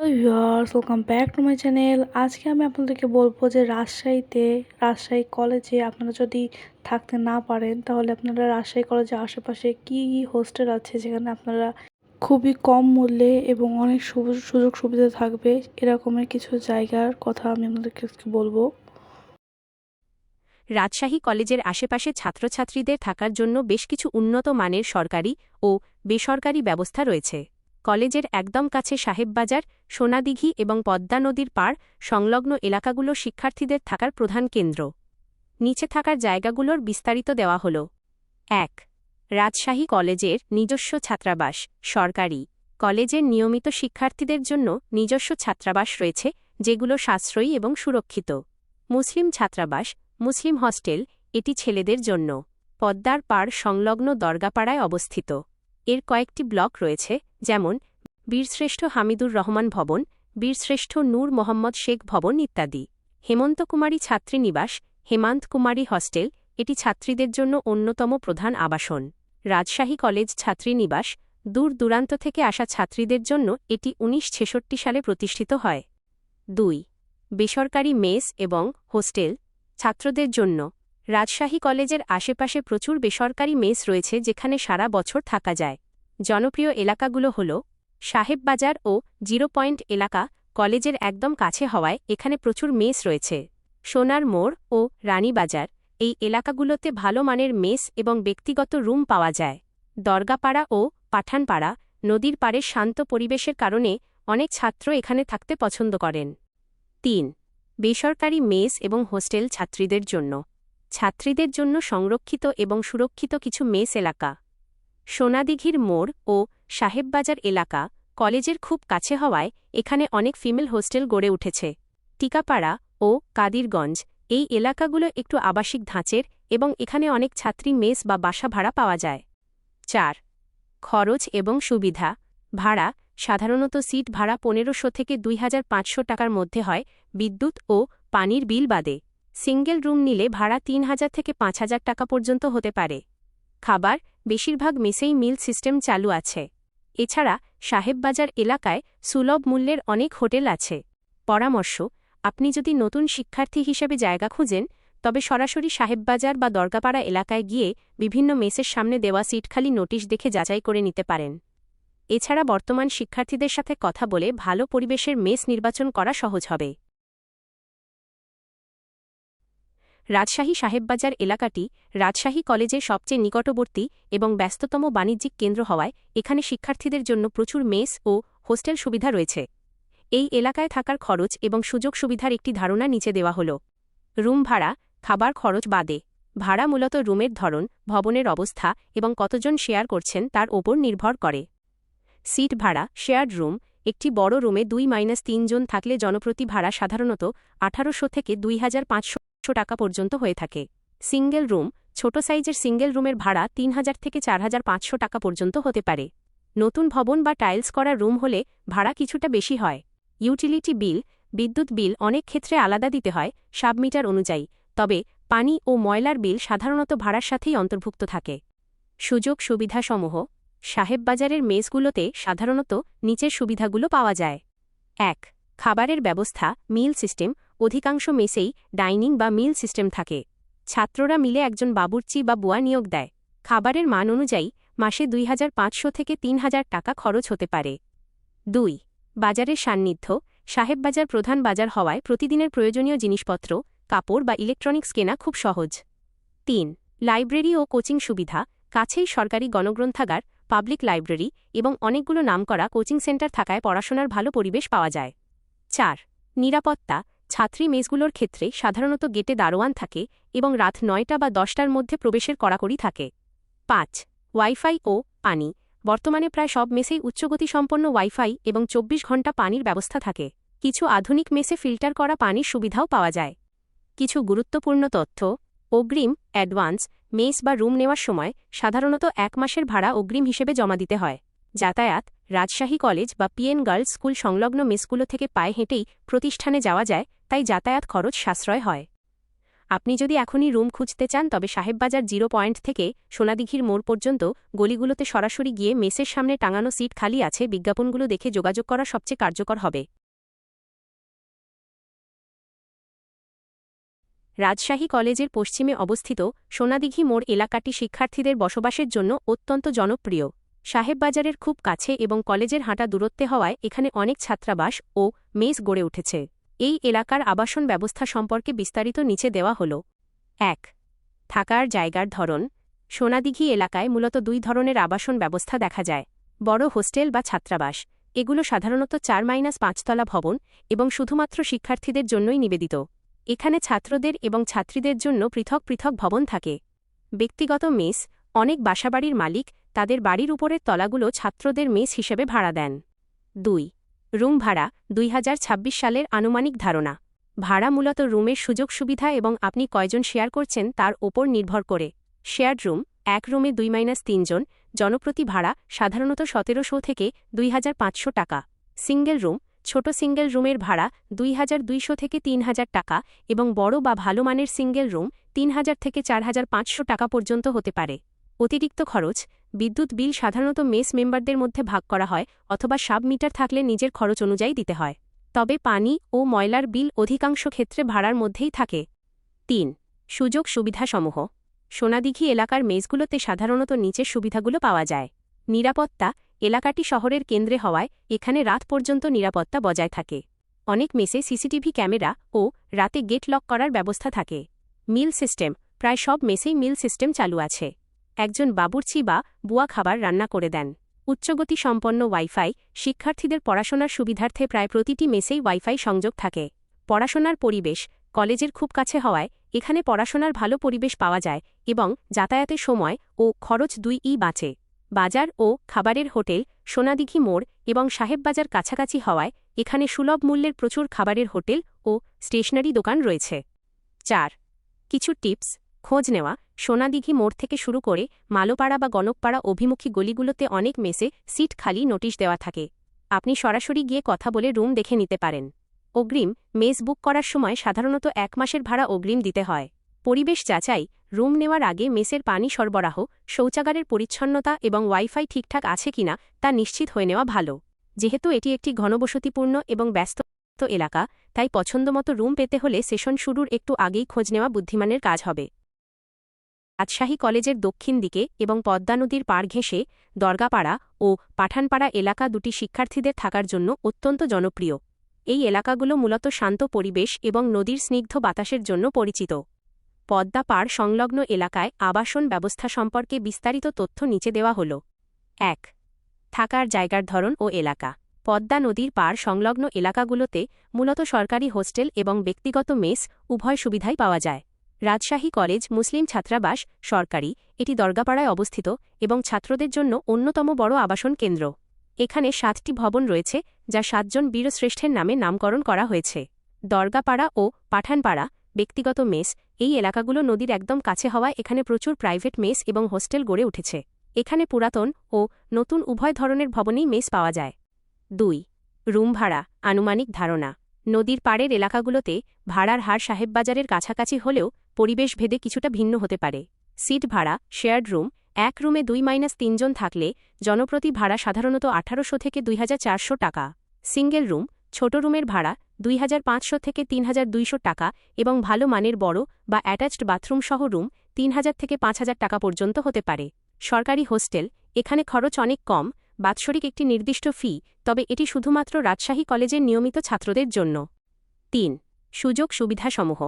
Viewers, welcome back to my channel. আজকে আমি আপনাদেরকে বলবো যে রাজশাহী কলেজে আপনারা যদি থাকতে না পারেন তাহলে আপনারা রাজশাহী কলেজের আশেপাশে কি হোস্টেল আছে যেখানে আপনারা খুবই কম মূল্যে এবং অনেক সুযোগ সুবিধা থাকবে, এরকমের কিছু জায়গার কথা আমি আপনাদেরকে আজকে বলবো। রাজশাহী কলেজের আশেপাশে ছাত্রছাত্রীদের থাকার জন্য বেশ কিছু উন্নত মানের সরকারি ও বেসরকারি ব্যবস্থা রয়েছে। কলেজের একদম কাছে সাহেববাজার, সোনাদিঘি এবং পদ্মা নদীর পাড় সংলগ্ন এলাকাগুলো শিক্ষার্থীদের থাকার প্রধান কেন্দ্র। নিচে থাকার জায়গাগুলোর বিস্তারিত দেওয়া হল। ১. রাজশাহী কলেজের নিজস্ব ছাত্রাবাস সরকারি। কলেজের নিয়মিত শিক্ষার্থীদের জন্য নিজস্ব ছাত্রাবাস রয়েছে, যেগুলো সাশ্রয়ী এবং সুরক্ষিত। মুসলিম ছাত্রাবাস, মুসলিম হস্টেল, এটি ছেলেদের জন্য। পদ্মার পাড় সংলগ্ন দরগাপাড়ায় অবস্থিত। এর কয়েকটি ব্লক রয়েছে, যেমন বীরশ্রেষ্ঠ হামিদুর রহমান ভবন, বীরশ্রেষ্ঠ নূর মোহাম্মদ শেখ ভবন ইত্যাদি। হেমন্ত কুমারী ছাত্রীনিবাস, হেমান্ত কুমারী হস্টেল, এটি ছাত্রীদের জন্য অন্যতম প্রধান আবাসন। রাজশাহী কলেজ ছাত্রীনিবাস, দূর দূরান্ত থেকে আসা ছাত্রীদের জন্য এটি ১৯৬৬ সালে প্রতিষ্ঠিত হয়। ২. বেসরকারি মেস এবং হোস্টেল ছাত্রদের জন্য। রাজশাহী কলেজের আশেপাশে প্রচুর বেসরকারি মেস রয়েছে যেখানে সারা বছর থাকা যায়। জনপ্রিয় এলাকাগুলো হল সাহেববাজার ও জিরো পয়েন্ট এলাকা, কলেজের একদম কাছে হওয়ায় এখানে প্রচুর মেস রয়েছে। সোনার মোড় ও রানীবাজার, এই এলাকাগুলোতে ভালো মানের মেস এবং ব্যক্তিগত রুম পাওয়া যায়। দরগাপাড়া ও পাঠানপাড়া, নদীর পাড়ে শান্ত পরিবেশের কারণে অনেক ছাত্র এখানে থাকতে পছন্দ করেন। ৩. বেসরকারি মেস এবং হোস্টেল ছাত্রীদের জন্য। ছাত্রীদের জন্য সংরক্ষিত এবং সুরক্ষিত কিছু মেস এলাকা। সোনাদিঘির মোড় ও সাহেববাজার এলাকা কলেজের খুব কাছে হওয়ায় এখানে অনেক ফিমেল হোস্টেল গড়ে উঠেছে। টিকাপাড়া ও কাদিরগঞ্জ, এই এলাকাগুলো একটু আবাসিক ধাঁচের এবং এখানে অনেক ছাত্রী মেস বা বাসা ভাড়া পাওয়া যায়। ৪. খরচ এবং সুবিধা। ভাড়া সাধারণত সিট ভাড়া ১৫০০ থেকে ২৫০০ টাকার মধ্যে হয়, বিদ্যুৎ ও পানির বিল বাদে। সিঙ্গেল রুম নিলে ভাড়া ৩,০০০ থেকে ৫,০০০ টাকা পর্যন্ত হতে পারে। খাবার বেশিরভাগ মেসেই মিল সিস্টেম চালু আছে। এছাড়া সাহেববাজার এলাকায় সুলভ মূল্যের অনেক হোটেল আছে। পরামর্শ: আপনি যদি নতুন শিক্ষার্থী হিসেবে জায়গা খুঁজেন, তবে সরাসরি সাহেববাজার বা দরগাপাড়া এলাকায় গিয়ে বিভিন্ন মেসের সামনে দেওয়া সিট খালি নোটিশ দেখে যাচাই করে নিতে পারেন। এছাড়া বর্তমান শিক্ষার্থীদের সাথে কথা বলে ভালো পরিবেশের মেস নির্বাচন করা সহজ হবে। রাজশাহী সাহেববাজার এলাকাটি রাজশাহী কলেজের সবচেয়ে নিকটবর্তী এবং ব্যস্ততম বাণিজ্যিক কেন্দ্র হওয়ায় এখানে শিক্ষার্থীদের জন্য প্রচুর মেস ও হোস্টেল সুবিধা রয়েছে। এই এলাকায় থাকার খরচ এবং সুযোগ সুবিধার একটি ধারণা নিচে দেওয়া হল। রুম ভাড়া, খাবার খরচ বাদে। ভাড়া মূলত রুমের ধরন, ভবনের অবস্থা এবং কতজন শেয়ার করছেন তার ওপর নির্ভর করে। সিট ভাড়া, শেয়ার্ড রুম, একটি বড় রুমে ২-৩ জন থাকলে জনপ্রতি ভাড়া সাধারণত ১৮০০ থেকে ২৫০০ টাকা পর্যন্ত হয়ে থাকে। সিঙ্গেল রুম, ছোট সাইজের সিঙ্গেল রুমের ভাড়া ৩,০০০ থেকে ৪,৫০০ টাকা পর্যন্ত হতে পারে। নতুন ভবন বা টাইলস করা রুম হলে ভাড়া কিছুটা বেশি হয়। ইউটিলিটি বিল, বিদ্যুৎ বিল অনেক ক্ষেত্রে আলাদা দিতে হয় সাবমিটার অনুযায়ী, তবে পানি ও ময়লার বিল সাধারণত ভাড়ার সাথেই অন্তর্ভুক্ত থাকে। সুযোগ সুবিধাসমূহ: সাহেববাজারের মেসগুলোতে সাধারণত নিচের সুবিধাগুলো পাওয়া যায়। ১. খাবারের ব্যবস্থা, মিল সিস্টেম, অধিকাংশ মেসেই ডাইনিং বা মিল সিস্টেম থাকে। ছাত্ররা মিলে একজন বাবুর্চি বা বুয়া নিয়োগ দেয়। খাবারের মান অনুযায়ী মাসে ২৫০০ থেকে ৩,০০০ টাকা খরচ হতে পারে। ২. বাজারের সান্নিধ্য, সাহেববাজার প্রধান বাজার হওয়ায় প্রতিদিনের প্রয়োজনীয় জিনিসপত্র, কাপড় বা ইলেকট্রনিক্স কেনা খুব সহজ। ৩. লাইব্রেরি ও কোচিং সুবিধা, কাছেই সরকারি গণগ্রন্থাগার, পাবলিক লাইব্রেরি এবং অনেকগুলো নামকরা কোচিং সেন্টার থাকায় পড়াশোনার ভালো পরিবেশ পাওয়া যায়। ৪. নিরাপত্তা, ছাত্রী মেসগুলোর ক্ষেত্রে সাধারণত গেটে দারোয়ান থাকে এবং রাত ৯টা বা ১০টার মধ্যে প্রবেশের কড়াকড়ি থাকে। ৫. ওয়াইফাই ও পানি, বর্তমানে প্রায় সব মেসেই উচ্চগতিসম্পন্ন ওয়াইফাই এবং ২৪ ঘণ্টা পানির ব্যবস্থা থাকে। কিছু আধুনিক মেসে ফিল্টার করা পানির সুবিধাও পাওয়া যায়। কিছু গুরুত্বপূর্ণ তথ্য: অগ্রিম, অ্যাডভান্স, মেস বা রুম নেওয়ার সময় সাধারণত ১ মাসের ভাড়া অগ্রিম হিসেবে জমা দিতে হয়। যাতায়াত, রাজশাহী কলেজ বা পিএন গার্লস স্কুল সংলগ্ন মেসগুলো থেকে পায়ে হেঁটেই প্রতিষ্ঠানে যাওয়া যায়, তাই যাতায়াত খরচ সাশ্রয় হয়। আপনি যদি এখনই রুম খুঁজতে চান তবে সাহেববাজার 0 পয়েন্ট থেকে সোনাদিঘির মোড় পর্যন্ত গলিগুলোতে সরাসরি গিয়ে মেসের সামনে টাঙানো সিট খালি আছে বিজ্ঞাপনগুলো দেখে যোগাযোগ করা সবচেয়ে কার্যকর হবে। রাজশাহী কলেজের পশ্চিমে অবস্থিত সোনাদিঘি মোড় এলাকাটি শিক্ষার্থীদের বসবাসের জন্য অত্যন্ত জনপ্রিয়। সাহেববাজারের খুব কাছে এবং কলেজের হাঁটা দূরত্বে হওয়ায় এখানে অনেক ছাত্রাবাস ও মেস গড়ে উঠেছে। এই এলাকার আবাসন ব্যবস্থা সম্পর্কে বিস্তারিত নিচে দেওয়া হল। ১. থাকার জায়গার ধরন। সোনাদিঘি এলাকায় মূলত 2 ধরনের আবাসন ব্যবস্থা দেখা যায়। বড় হোস্টেল বা ছাত্রাবাস, এগুলো সাধারণত 4-5 তলা ভবন এবং শুধুমাত্র শিক্ষার্থীদের জন্যই নিবেদিত। এখানে ছাত্রদের এবং ছাত্রীদের জন্য পৃথক পৃথক ভবন থাকে। ব্যক্তিগত মেস, অনেক বাসাবাড়ির মালিক তাদের বাড়ির উপরের তলাগুলো ছাত্রদের মেস হিসেবে ভাড়া দেন। ২. রুম ভাড়া 2026 সালের আনুমানিক ধারণা। ভাড়া মূলত রুমের সুযোগ সুবিধা এবং আপনি কয়জন শেয়ার করছেন তার ওপর নির্ভর করে। শেয়ার্ড রুম, এক রুমে 2-3 জন, জনপ্রতি ভাড়া সাধারণত 1700 থেকে 2500 টাকা। সিঙ্গেল রুম, ছোট সিঙ্গেল রুমের ভাড়া 2200 থেকে 3000 টাকা এবং বড় বা ভালো মানের সিঙ্গেল রুম 3000 থেকে 4500 টাকা পর্যন্ত হতে পারে। অতিরিক্ত খরচ, বিদ্যুৎ বিল সাধারণত মেস মেম্বারদের মধ্যে ভাগ করা হয় অথবা সাব মিটার থাকলে নিজের খরচ অনুযায়ী দিতে হয়। তবে পানি ও ময়লার বিল অধিকাংশ ক্ষেত্রে ভাড়ার মধ্যেই থাকে। ৩. সুযোগ সুবিধাসমূহ। সোনাদিঘি এলাকার মেসগুলোতে সাধারণত নিচের সুবিধাগুলো পাওয়া যায়। নিরাপত্তা, এলাকাটি শহরের কেন্দ্রে হওয়ায় এখানে রাত পর্যন্ত নিরাপত্তা বজায় থাকে। অনেক মেসে সিসিটিভি ক্যামেরা ও রাতে গেট লক করার ব্যবস্থা থাকে। মিল সিস্টেম, প্রায় সব মেসেই মিল সিস্টেম চালু আছে। একজন বাবুর্চি বা বুয়া খাবার রান্না করে দেন। উচ্চগতি সম্পন্ন ওয়াইফাই, শিক্ষার্থীদের পড়াশোনার সুবিধার্থে প্রায় প্রতিটি মেসেই ওয়াইফাই সংযোগ থাকে। পড়াশোনার পরিবেশ, কলেজের খুব কাছে হওয়ায় এখানে পড়াশোনার ভালো পরিবেশ পাওয়া যায় এবং যাতায়াতের সময় ও খরচ 2ই বাঁচে। বাজার ও খাবারের হোটেল, সোনাদিঘি মোড় এবং সাহেববাজার কাছাকাছি হওয়ায় এখানে সুলভ মূল্যের প্রচুর খাবারের হোটেল ও স্টেশনারি দোকান রয়েছে। ৪. কিছু টিপস। খোঁজ নেওয়া। সোনাদিঘি মোড় থেকে শুরু করে মালোপাড়া বা গণকপাড়া অভিমুখী গলিগুলোতে অনেক মেসে সিট খালি নোটিশ দেওয়া থাকে। আপনি সরাসরি গিয়ে কথা বলে রুম দেখে নিতে পারেন। অগ্রিম, মেস বুক করার সময় সাধারণত 1 মাসের ভাড়া অগ্রিম দিতে হয়। পরিবেশ যাচাই, রুম নেওয়ার আগে মেসের পানি সরবরাহ, শৌচাগারের পরিচ্ছন্নতা এবং ওয়াইফাই ঠিকঠাক আছে কিনা তা নিশ্চিত হয়ে নেওয়া ভালো। যেহেতু এটি একটি ঘনবসতিপূর্ণ এবং ব্যস্ত এলাকা, তাই পছন্দমতো রুম পেতে হলে সেশন শুরুর একটু আগেই খোঁজ নেওয়া বুদ্ধিমানের কাজ হবে। রাজশাহী কলেজের দক্ষিণ দিকে এবং পদ্মা নদীর পাড় ঘেঁষে দরগাপাড়া ও পাঠানপাড়া এলাকা দুটি শিক্ষার্থীদের থাকার জন্য অত্যন্ত জনপ্রিয়। এই এলাকাগুলো মূলত শান্ত পরিবেশ এবং নদীর স্নিগ্ধ বাতাসের জন্য পরিচিত। পদ্মা পাড় সংলগ্ন এলাকায় আবাসন ব্যবস্থা সম্পর্কে বিস্তারিত তথ্য নিচে দেওয়া হল। ১. থাকার জায়গার ধরন ও এলাকা। পদ্মা নদীর পাড় সংলগ্ন এলাকাগুলোতে মূলত সরকারি হোস্টেল এবং ব্যক্তিগত মেস উভয় সুবিধাই পাওয়া যায়। রাজশাহী কলেজ মুসলিম ছাত্রাবাস সরকারি, এটি দরগাপাড়ায় অবস্থিত এবং ছাত্রদের জন্য অন্যতম বড় আবাসন কেন্দ্র। এখানে 7টি ভবন রয়েছে যা 7 জন বীরশ্রেষ্ঠের নামে নামকরণ করা হয়েছে। দরগাপাড়া ও পাঠানপাড়া ব্যক্তিগত মেস, এই এলাকাগুলো নদীর একদম কাছে হওয়ায় এখানে প্রচুর প্রাইভেট মেস এবং হোস্টেল গড়ে উঠেছে। এখানে পুরাতন ও নতুন উভয় ধরনের ভবনেই মেস পাওয়া যায়। ২. রুম ভাড়া আনুমানিক ধারণা। নদীর পাড়ের এলাকাগুলোতে ভাড়ার হার সাহেববাজারের কাছাকাছি হলেও পরিবেশ ভেদে কিছুটা ভিন্ন হতে পারে। সিট ভাড়া, শেয়ার্ড রুম, এক রুমে 2-3 জন থাকলে জনপ্রতি ভাড়া সাধারণত 1800 থেকে 2400 টাকা। সিঙ্গেল রুম, ছোট রুমের ভাড়া 2500 থেকে 3200 টাকা এবং ভালো মানের বড় বা অ্যাটাচড বাথরুম সহ রুম 3000 থেকে 5000 টাকা পর্যন্ত হতে পারে। সরকারি হোস্টেল, এখানে খরচ অনেক কম, বাৎসরিক একটি নির্দিষ্ট ফি, তবে এটি শুধুমাত্র রাজশাহী কলেজের নিয়মিত ছাত্রদের জন্য। ৩. সুযোগ সুবিধাসমূহ।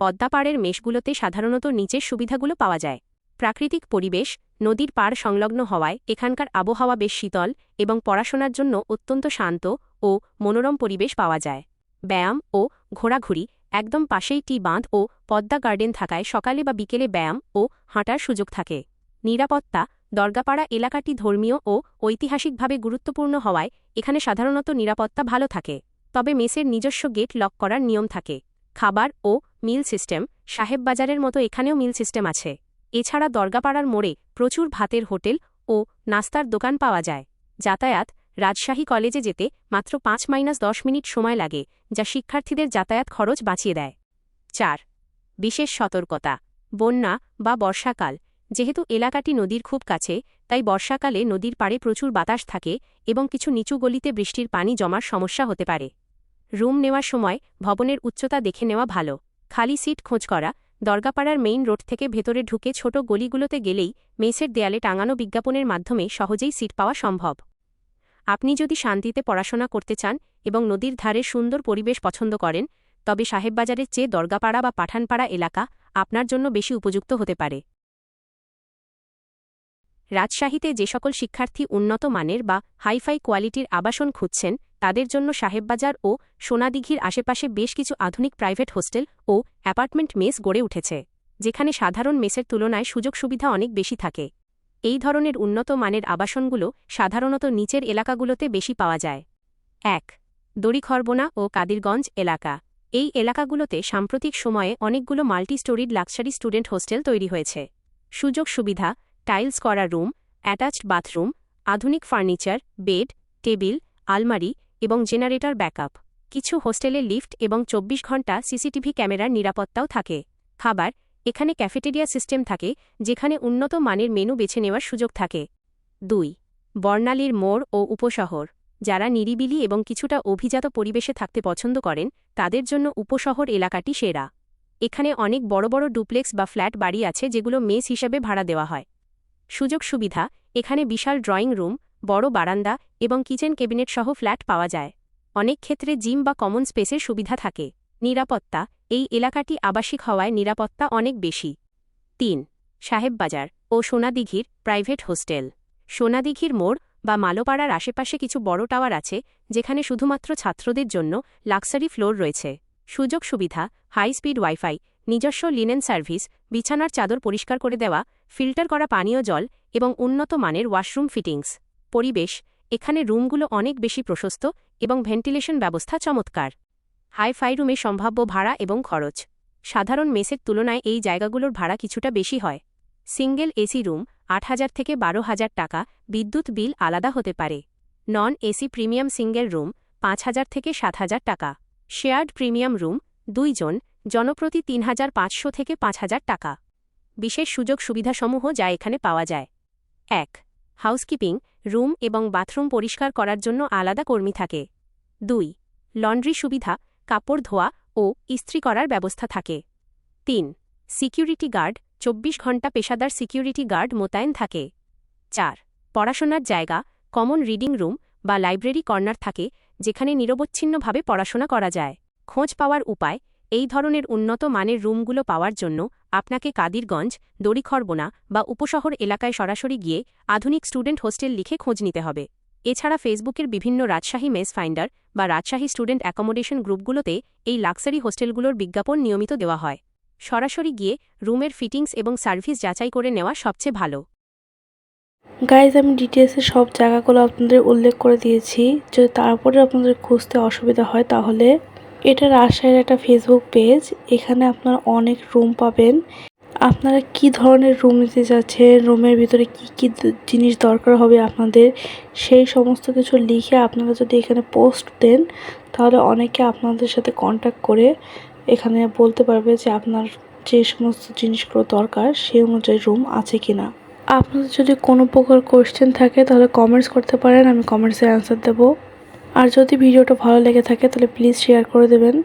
পদ্মাপাড়ের মেসগুলোতে সাধারণত নিচের সুবিধাগুলো পাওয়া যায়। প্রাকৃতিক পরিবেশ, নদীর পাড় সংলগ্ন হওয়ায় এখানকার আবহাওয়া বেশ শীতল এবং পড়াশোনার জন্য অত্যন্ত শান্ত ও মনোরম পরিবেশ পাওয়া যায়। ব্যায়াম ও ঘোরাঘুরি, একদম পাশেই টি বাঁধ ও পদ্মা গার্ডেন থাকায় সকালে বা বিকেলে ব্যায়াম ও হাঁটার সুযোগ থাকে। নিরাপত্তা, দরগাপাড়া এলাকাটি ধর্মীয় ও ঐতিহাসিকভাবে গুরুত্বপূর্ণ হওয়ায় এখানে সাধারণত নিরাপত্তা ভালো থাকে, তবে মেসের নিজস্ব গেট লক করার নিয়ম থাকে। খাবার ও মিল সিস্টেম, সাহেববাজারের মতো এখানেও মিল সিস্টেম আছে। এছাড়া দরগাপাড়ার মোড়ে প্রচুর ভাতের হোটেল ও নাস্তার দোকান পাওয়া যায়। যাতায়াত, রাজশাহী কলেজে যেতে মাত্র 5-10 মিনিট সময় লাগে, যা শিক্ষার্থীদের যাতায়াত খরচ বাঁচিয়ে দেয়। ৪. বিশেষ সতর্কতা। বন্যা বা বর্ষাকাল। যেহেতু এলাকাটি নদীর খুব কাছে, তাই বর্ষাকালে নদীর পাড়ে প্রচুর বাতাস থাকে এবং কিছু নিচু গলিতে বৃষ্টির পানি জমার সমস্যা হতে পারে। রুম নেওয়ার সময় ভবনের উচ্চতা দেখে নেওয়া ভালো। খালি সিট খোঁজ করা। দরগাপাড়ার মেইন রোড থেকে ভেতরে ঢুকে ছোট গলিগুলোতে গেলেই মেসের দেয়ালে টাঙানো বিজ্ঞাপনের মাধ্যমে সহজেই সিট পাওয়া সম্ভব। আপনি যদি শান্তিতে পড়াশোনা করতে চান এবং নদীর ধারে সুন্দর পরিবেশ পছন্দ করেন, তবে সাহেববাজারের চেয়ে দরগাপাড়া বা পাঠানপাড়া এলাকা আপনার জন্য বেশি উপযুক্ত হতে পারে। রাজশাহীতে যে সকল শিক্ষার্থী উন্নত মানের বা হাইফাই কোয়ালিটির আবাসন খুঁজছেন, তাদের জন্য সাহেববাজার ও সোনাদিঘির আশেপাশে বেশ কিছু আধুনিক প্রাইভেট হোস্টেল ও অ্যাপার্টমেন্ট মেস গড়ে উঠেছে, যেখানে সাধারণ মেসের তুলনায় সুযোগ সুবিধা অনেক বেশি থাকে। এই ধরনের উন্নত মানের আবাসনগুলো সাধারণত নিচের এলাকাগুলোতে বেশি পাওয়া যায়। ১. দড়িখরবোনা ও কাদিরগঞ্জ এলাকা। এই এলাকাগুলোতে সাম্প্রতিক সময়ে অনেকগুলো multi storied luxury student hostel তৈরি হয়েছে। সুযোগ সুবিধা: টাইলস করা রুম, অ্যাটাচড বাথরুম, আধুনিক ফার্নিচার, বেড, টেবিল, আলমারি এবং জেনারেটর ব্যাকআপ। কিছু হোস্টেলে লিফট এবং ২৪ ঘণ্টা সিসিটিভি ক্যামেরার নিরাপত্তাও থাকে। খাবার: এখানে ক্যাফেটেরিয়া সিস্টেম থাকে, যেখানে উন্নত মানের মেনু বেছে নেওয়ার সুযোগ থাকে। ২. বর্ণালীর মোড় ও উপশহর। যারা নিরিবিলি এবং কিছুটা অভিজাত পরিবেশে থাকতে পছন্দ করেন, তাদের জন্য উপশহর এলাকাটি সেরা। এখানে অনেক বড় বড় ডুপ্লেক্স বা ফ্ল্যাট বাড়ি আছে, যেগুলো মেস হিসাবে ভাড়া দেওয়া হয়। সুযোগ সুবিধা: এখানে বিশাল ড্রয়িং রুম, বড় বারান্দা এবং কিচেন ক্যাবিনেট সহ ফ্ল্যাট পাওয়া যায়। অনেক ক্ষেত্রে জিম বা কমন স্পেসের সুবিধা থাকে। নিরাপত্তা: এই এলাকাটি আবাসিক হওয়ায় নিরাপত্তা অনেক বেশি। ৩. সাহেববাজার ও সোনাদিঘির প্রাইভেট হোস্টেল। সোনাদিঘির মোড় বা মালোপাড়ার আশেপাশে কিছু বড় টাওয়ার আছে, যেখানে শুধুমাত্র ছাত্রদের জন্য লাক্সারি ফ্লোর রয়েছে। সুযোগ সুবিধা: হাই স্পিড ওয়াইফাই, নিজস্ব লিনেন সার্ভিস, বিছানার চাদর পরিষ্কার করে দেওয়া, ফিল্টার করা পানীয় জল এবং উন্নত মানের ওয়াশরুম ফিটিংস। পরিবেশ: এখানে রুমগুলো অনেক বেশি প্রশস্ত এবং ভেন্টিলেশন ব্যবস্থা চমৎকার। হাই-ফাই রুমে সম্ভাব্য ভাড়া এবং খরচ: সাধারণ মেসের তুলনায় এই জায়গাগুলোর ভাড়া কিছুটা বেশি হয়। সিঙ্গেল এসি রুম ৮,০০০ থেকে ১২,০০০ টাকা, বিদ্যুৎ বিল আলাদা হতে পারে। Non AC premium single room ৫,০০০ থেকে ৭,০০০ টাকা। শেয়ার্ড প্রিমিয়াম রুম ২ জন, জনপ্রতি ৩,৫০০ থেকে ৫,০০০ টাকা। বিশেষ সুযোগ সুবিধাসমূহ যা এখানে পাওয়া যায়: ১. হাউসকিপিং, রুম এবং বাথরুম পরিষ্কার করার জন্য আলাদা কর্মী থাকে। ২. লন্ড্রি সুবিধা, কাপড় ধোয়া ও ইস্ত্রি করার ব্যবস্থা থাকে। ৩. সিকিউরিটি গার্ড, ২৪ ঘণ্টা পেশাদার সিকিউরিটি গার্ড মোতায়েন থাকে। ৪. পড়াশোনার জায়গা, কমন রিডিং রুম বা লাইব্রেরি কর্নার থাকে, যেখানে নিরবচ্ছিন্নভাবে পড়াশোনা করা যায়। খোঁজ পাওয়ার উপায়: এই ধরনের উন্নত মানের রুমগুলো পাওয়ার জন্য আপনাকে কাদিরগঞ্জ, দড়িখরবোনা বা উপশহর এলাকায় সরাসরি গিয়ে আধুনিক স্টুডেন্ট হোস্টেল লিখে খোঁজ নিতে হবে। এছাড়া ফেসবুকের বিভিন্ন রাজশাহী মেস ফাইন্ডার বা রাজশাহী স্টুডেন্ট অ্যাকোমোডেশন গ্রুপগুলোতে এই লাক্সারি হোস্টেলগুলোর বিজ্ঞাপন নিয়মিত দেওয়া হয়। সরাসরি গিয়ে রুমের ফিটিংস এবং সার্ভিস যাচাই করে নেওয়া সবচেয়ে ভালো। গাইজ, আমি ডিটেলসে সব জায়গাগুলো আপনাদের উল্লেখ করে দিয়েছি। যদি তারপরে আপনাদের খুঁজতে অসুবিধা হয়, তাহলে এটা রাজশাহীর একটা ফেসবুক পেজ। এখানে আপনারা অনেক রুম পাবেন। আপনারা কি ধরনের রুম নিতে যাচ্ছেন, রুমের ভিতরে কি কি জিনিস দরকার হবে আপনাদের, সেই সমস্ত কিছু লিখে আপনারা যদি এখানে পোস্ট দেন, তাহলে অনেকে আপনাদের সাথে কন্ট্যাক্ট করে এখানে বলতে পারবে যে আপনার যে সমস্ত জিনিসগুলো দরকার সেই অনুযায়ী রুম আছে কিনা। আপনাদের যদি কোনো প্রকার কোয়েশ্চেন থাকে, তাহলে কমেন্টস করতে পারেন, আমি কমেন্টসে অ্যান্সার দেবো। আর যদি ভিডিওটা ভালো লেগে থাকে, তাহলে প্লিজ শেয়ার করে দেবেন।